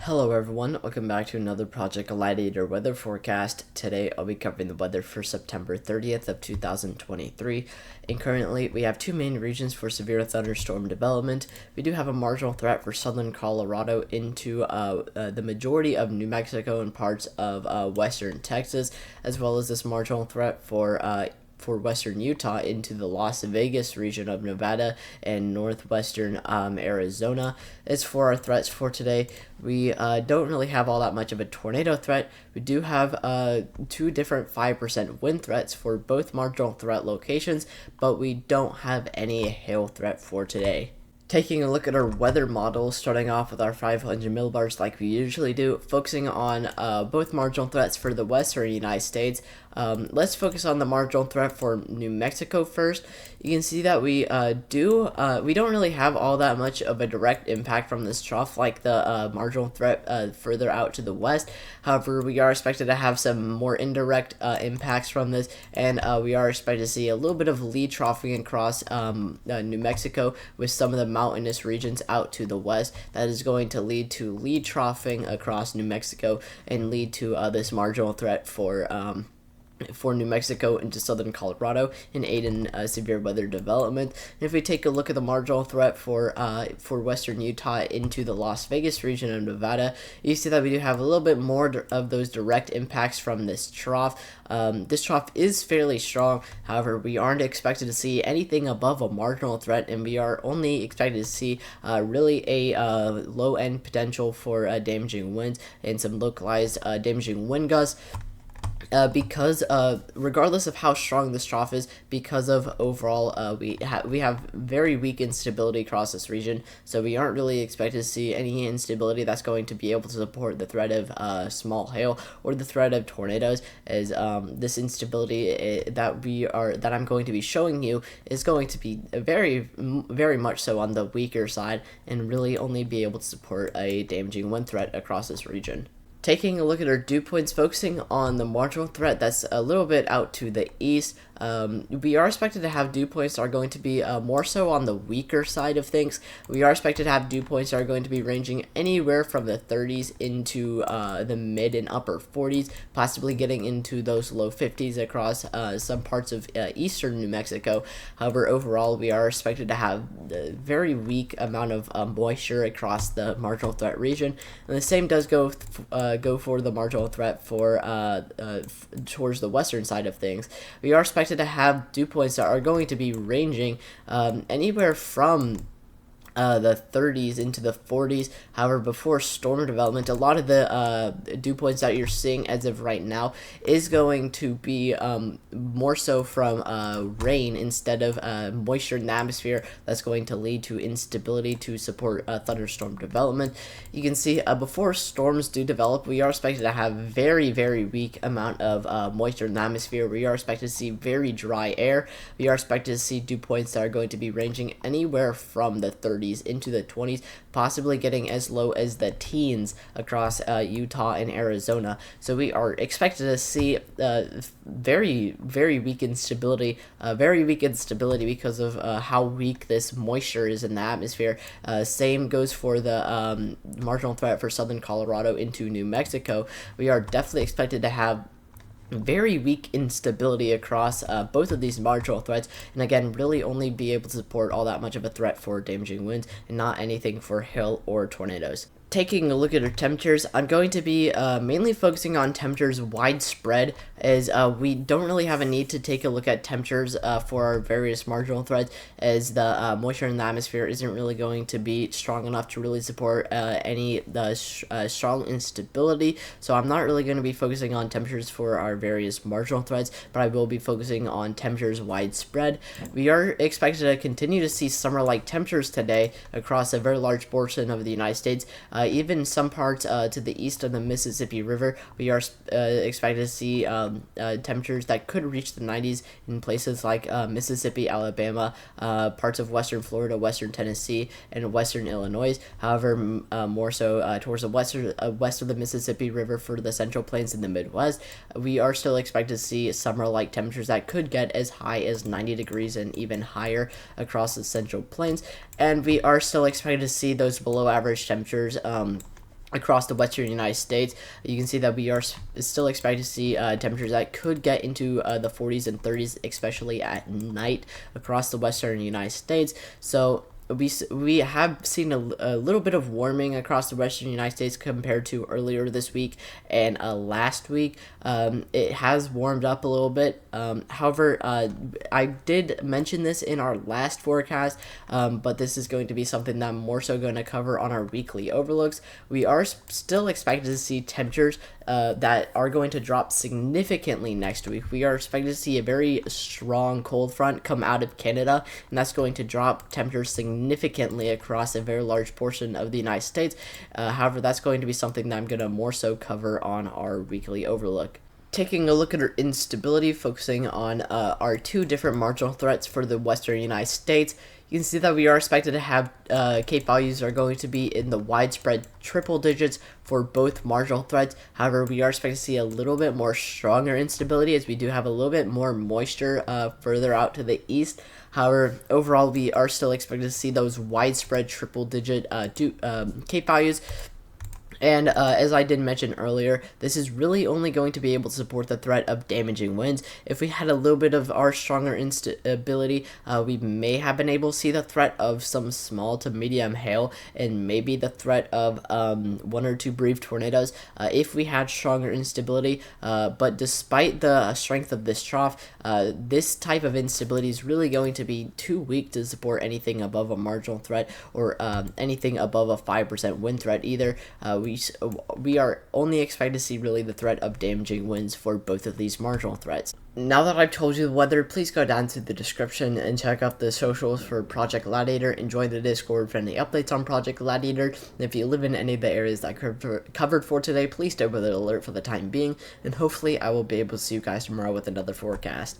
Hello everyone, welcome back to another Project Gladiator weather forecast. Today I'll be covering the weather for September 30th of 2023, and currently we have two main regions for severe thunderstorm development. We do have a marginal threat for southern Colorado into the majority of New Mexico and parts of western Texas, as well as this marginal threat for western Utah into the Las Vegas region of Nevada and northwestern Arizona. As for our threats for today, we don't really have all that much of a tornado threat. We do have two different 5% wind threats for both marginal threat locations, but we don't have any hail threat for today. Taking a look at our weather model, starting off with our 500 millibars like we usually do, focusing on both marginal threats for the western United States. Let's focus on the marginal threat for New Mexico first. You can see that we don't really have all that much of a direct impact from this trough like the marginal threat further out to the west. However, we are expected to have some more indirect impacts from this, and we are expected to see a little bit of lead troughing across New Mexico with some of the mountainous regions out to the west. That is going to lead to lead troughing across New Mexico and lead to this marginal threat for New Mexico into southern Colorado and aid in severe weather development. And if we take a look at the marginal threat for western Utah into the Las Vegas region of Nevada, you see that we do have a little bit more of those direct impacts from this trough. This trough is fairly strong. However, we aren't expected to see anything above a marginal threat, and we are only expected to see really a low end potential for damaging winds and some localized damaging wind gusts. Because regardless of how strong this trough is, because of overall we have very weak instability across this region, so we aren't really expected to see any instability that's going to be able to support the threat of small hail or the threat of tornadoes. As this instability that I'm going to be showing you is going to be very much so on the weaker side, and really only be able to support a damaging wind threat across this region. Taking a look at our dew points, focusing on the marginal threat that's a little bit out to the east, we are expected to have dew points that are going to be more so on the weaker side of things. We are expected to have dew points that are going to be ranging anywhere from the 30s into the mid and upper 40s, possibly getting into those low 50s across some parts of eastern New Mexico. However, overall, we are expected to have a very weak amount of moisture across the marginal threat region, and the same does go for the marginal threat for towards the western side of things. We are expected to have dew points that are going to be ranging anywhere from the 30s into the 40s. However, before storm development, a lot of the dew points that you're seeing as of right now is going to be more so from rain instead of moisture in the atmosphere. That's going to lead to instability to support thunderstorm development. You can see before storms do develop, we are expected to have very weak amount of moisture in the atmosphere. We are expected to see very dry air. We are expected to see dew points that are going to be ranging anywhere from the 30s into the 20s, possibly getting as low as the teens across Utah and Arizona. So we are expected to see very weak instability, because of how weak this moisture is in the atmosphere. Same goes for the marginal threat for southern Colorado into New Mexico. We are definitely expected to have very weak instability across both of these marginal threats, and again, really only be able to support all that much of a threat for damaging winds and not anything for hail or tornadoes. Taking a look at our temperatures, I'm going to be mainly focusing on temperatures widespread, as we don't really have a need to take a look at temperatures for our various marginal threats, as the moisture in the atmosphere isn't really going to be strong enough to really support any strong instability. So I'm not really going to be focusing on temperatures for our various marginal threats, but I will be focusing on temperatures widespread. We are expected to continue to see summer-like temperatures today across a very large portion of the United States. Even some parts to the east of the Mississippi River, we are expected to see temperatures that could reach the 90s in places like Mississippi, Alabama, parts of western Florida, western Tennessee, and western Illinois. However, more so towards the west of the Mississippi River for the Central Plains and the Midwest, we are still expected to see summer-like temperatures that could get as high as 90 degrees and even higher across the Central Plains. And we are still expected to see those below average temperatures across the western United States. You can see that we are still expecting to see temperatures that could get into the 40s and 30s, especially at night across the western United States. So we have seen a little bit of warming across the western United States compared to earlier this week and last week. It has warmed up a little bit. However, I did mention this in our last forecast, but this is going to be something that I'm more so going to cover on our weekly overlooks. We are still expected to see temperatures that are going to drop significantly next week. We are expected to see a very strong cold front come out of Canada, and that's going to drop temperatures significantly across a very large portion of the United States. However, that's going to be something that I'm going to more so cover on our weekly overlook. Taking a look at our instability, focusing on our two different marginal threats for the western United States, you can see that we are expected to have Cape values are going to be in the widespread triple digits for both marginal threats. However, we are expected to see a little bit more stronger instability as we do have a little bit more moisture further out to the east. However, overall, we are still expected to see those widespread triple digit Cape values. And as I did mention earlier, this is really only going to be able to support the threat of damaging winds. If we had a little bit of our stronger instability, we may have been able to see the threat of some small to medium hail and maybe the threat of one or two brief tornadoes if we had stronger instability. But despite the strength of this trough, this type of instability is really going to be too weak to support anything above a marginal threat or anything above a 5% wind threat either. We are only expected to see really the threat of damaging winds for both of these marginal threats. Now that I've told you the weather, please go down to the description and check out the socials for Project Gladiator and join the Discord for any updates on Project Gladiator. And if you live in any of the areas that I covered for today, please stay with the alert for the time being, and hopefully I will be able to see you guys tomorrow with another forecast.